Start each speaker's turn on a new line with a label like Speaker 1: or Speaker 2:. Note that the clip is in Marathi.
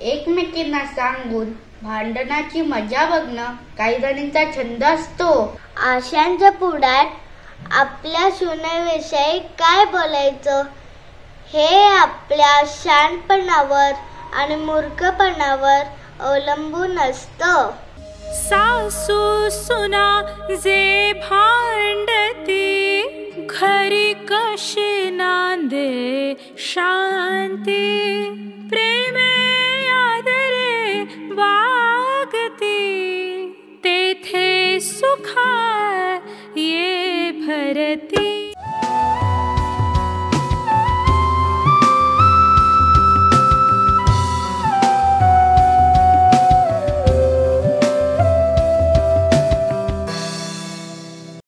Speaker 1: एकमेकींना सांगून भांडणाची मजा बघणं काही जणींचा छंद असतो.
Speaker 2: आशांच्या पुढ्यात आपल्या सुनेविषयी काय बोलायचं हे आपल्या शहाणपणावर आणि मूर्खपणावर अवलंबून असतं.
Speaker 3: सासू सुना जे भांडती, घरी कशी नांदे शांती. प्रेमे आदरे वागती, तेथे सुखा ये भरती.